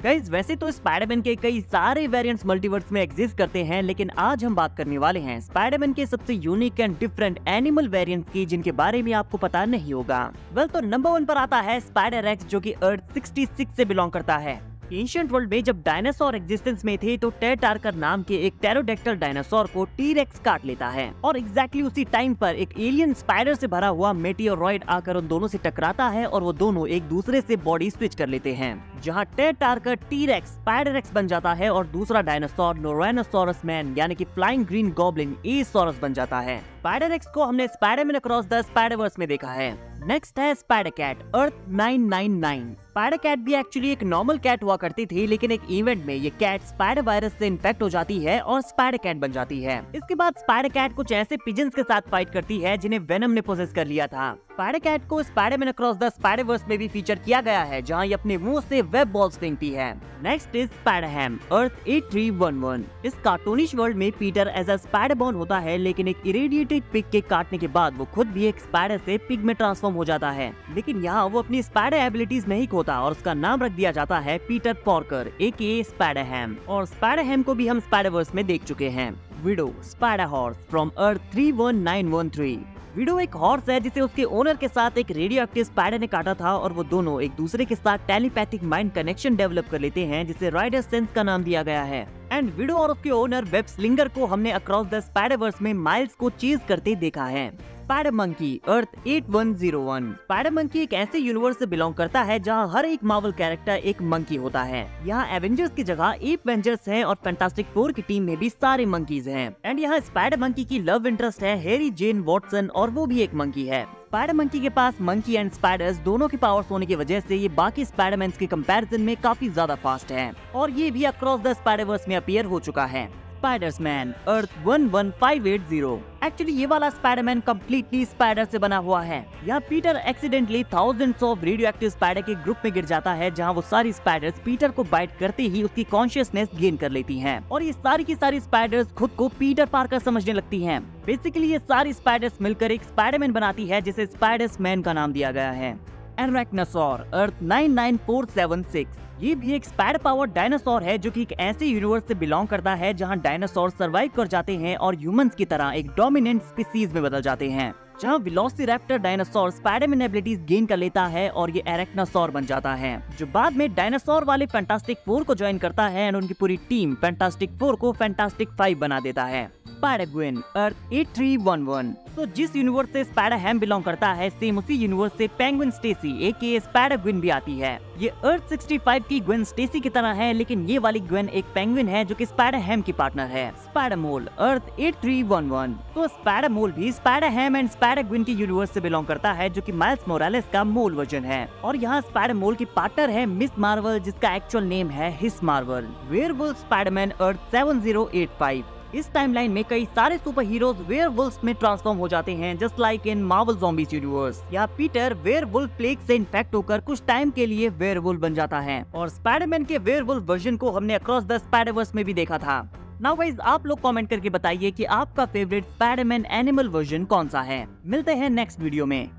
Guys वैसे तो Spiderman के कई सारे वेरिएंट्स मल्टीवर्स में एग्जिस्ट करते हैं, लेकिन आज हम बात करने वाले हैं स्पाइडरमैन के सबसे unique and different animal variants की, जिनके बारे में आपको पता नहीं होगा। वेल तो नंबर 1 पर आता है स्पाइडर एक्स, जो कि अर्थ 66 से बिलोंग करता है। एंशिएंट वर्ल्ड में जब डायनासोर एग्जिस्टेंस में थे तो टेरटार्कर नाम के एक टेरोडेक्टल डायनासोर को टी-रेक्स काट लेता है और एग्जैक्टली उसी टाइम पर एक एलियन स्पाइडर से भरा हुआ मेटियोरॉइड आकर उन दोनों से टकराता है और वो दोनों एक दूसरे से बॉडी स्विच कर लेते हैं, जहां टेरटार्कर टी-रेक्स स्पाइडर एक्स बन जाता है और दूसरा डायनासोर नोरानोसॉरस मैन यानी कि फ्लाइंग ग्रीन गॉब्लिन एसॉरस बन जाता है। स्पाइडर एक्स को हमने स्पाइडरमैन अक्रॉस द स्पाइडरवर्स में देखा है। नेक्स्ट है स्पाइडर कैट अर्थ 999। स्पाइडर कैट भी एक्चुअली एक नॉर्मल कैट हुआ करती थी, लेकिन एक इवेंट में ये कैट स्पाइडर वायरस से इन्फेक्ट हो जाती है और स्पाइडर कैट बन जाती है। इसके बाद स्पाइडर कैट कुछ ऐसे पिजन्स के साथ फाइट करती है जिन्हें वेनम ने पोसेस कर लिया था। स्पाइडर कैट को स्पाइडरमैन अक्रॉस द स्पाइडरवर्स में भी फीचर किया गया है, जहां ये अपने मुंह से वेब बॉल्स फेंकती है। Next is spider ham earth 8311। इस कार्टूनिश वर्ल्ड में Peter as a spider born होता है, लेकिन एक इरेडिएटेड पिग के काटने के बाद वो खुद भी एक स्पाइडर से पिग में ट्रांसफॉर्म हो जाता है, लेकिन यहाँ वो अपनी स्पाइडर एबिलिटीज नहीं खोता और उसका नाम रख दिया जाता है पीटर पॉर्कर एके स्पाइडर हैम। और स्पाइडर हैम को भी हम स्पाइडरवर्स में देख चुके हैं। Widow spider horse from earth 31913। Window एक हॉर्स है जिसे उसके ओनर के साथ एक रेडियो एक्टिव स्पाइडर ने काटा था और वो दोनों एक दूसरे के साथ टेलीपैथिक माइंड कनेक्शन डेवलप कर लेते हैं, जिसे राइडर सेंस का नाम दिया गया है। एंड विडो और उसके ओनर वेब स्लिंगर को हमने अक्रॉस द स्पाइडरवर्स में माइल्स को चीज करते देखा है। स्पाइडर मंकी अर्थ 8101। स्पाइडर मंकी एक ऐसे यूनिवर्स से बिलोंग करता है जहां हर एक मार्वल कैरेक्टर एक मंकी होता है। यहाँ एवेंजर्स की जगह एप वेंजर्स है और फैंटास्टिक फोर की टीम में भी सारे मंकीज हैं। एंड यहाँ स्पाइडर मंकी की लव इंटरेस्ट है हैरी जेन वॉटसन और वो भी एक मंकी है। स्पाइडर मंकी के पास मंकी एंड स्पाइडर्स दोनों के पावर्स होने की वजह से ये बाकी स्पाइडरमैन्स के कंपैरिजन में काफी ज्यादा फास्ट है और ये भी अक्रॉस द स्पाइडरवर्स में अपीयर हो चुका है। स्पाइडर्समैन अर्थ 11580। एक्चुअली ये वाला स्पाइडरमैन कम्प्लीटली स्पाइडर से बना हुआ है। यहाँ Peter accidentally thousands of radio active spider के ग्रुप में गिर जाता है, जहाँ वो सारी स्पाइडर्स पीटर को बाइट करते ही उसकी कॉन्शियसनेस गेन कर लेती हैं और ये सारी की सारी स्पाइडर्स खुद को पीटर पार्कर समझने लगती हैं। बेसिकली ये सारी स्पाइडर्स मिलकर एक स्पाइडरमैन बनाती है, जिसे स्पाइडर्समैन का नाम दिया गया है। एरेक्नोसॉर अर्थ 99476। ये भी एक स्पाइडर पावर डायनासोर है जो कि एक ऐसे यूनिवर्स से बिलोंग करता है जहां डायनासोर सरवाइव कर जाते हैं और ह्यूमंस की तरह एक डोमिनेंट स्पीसीज में बदल जाते हैं, जहां velociraptor dinosaur Spiderman abilities gain कर लेता है और ये एरेक्नोसॉर बन जाता है, जो बाद में डायनासोर वाले फैंटास्टिक फोर को ज्वाइन करता है और उनकी पूरी टीम फैंटास्टिक फोर को फैंटास्टिक 5 बना देता है। स्पाइडर ग्वेन अर्थ 8311। तो जिस यूनिवर्स से स्पाइडर हैम बिलोंग करता है, सेम उसी यूनिवर्स से पेंगुइन स्टेसी एके स्पाइडर ग्वेन भी आती है। ये अर्थ 65 की ग्वेन स्टेसी की तरह है, लेकिन ये वाली ग्वेन एक पेंगुइन है जो कि स्पाइडर हैम की पार्टनर है। स्पाइडर मोल अर्थ 8311। तो स्पाइडर मोल भी spider ham and spider Gwen की यूनिवर्स से बिलोंग करता है, जो कि माइल्स मोरालेस का मोल वर्जन है। और यहाँ स्पाइडर मोल की पार्टनर है मिस मार्वल, जिसका एक्चुअल नेम है हिस मार्वल। वेयरवुल्फ स्पाइडरमैन अर्थ 7085। इस टाइमलाइन में कई सारे सुपर हीरोज वेयरवुल्फ्स में ट्रांसफॉर्म हो जाते हैं, just like in Marvel zombies universe. यहाँ पीटर वेयरवुल्फ प्लेग से इन्फेक्ट होकर कुछ टाइम के लिए वेयरवुल्फ बन जाता है और स्पाइडरमैन के वेयरवुल्फ वर्जन को हमने अक्रॉस द स्पाइडरवर्स में भी देखा था। नाउ गाइस, आप लोग कमेंट करके बताइए कि आपका फेवरेट स्पाइडरमैन एनिमल वर्जन कौन सा है। मिलते हैं नेक्स्ट वीडियो में।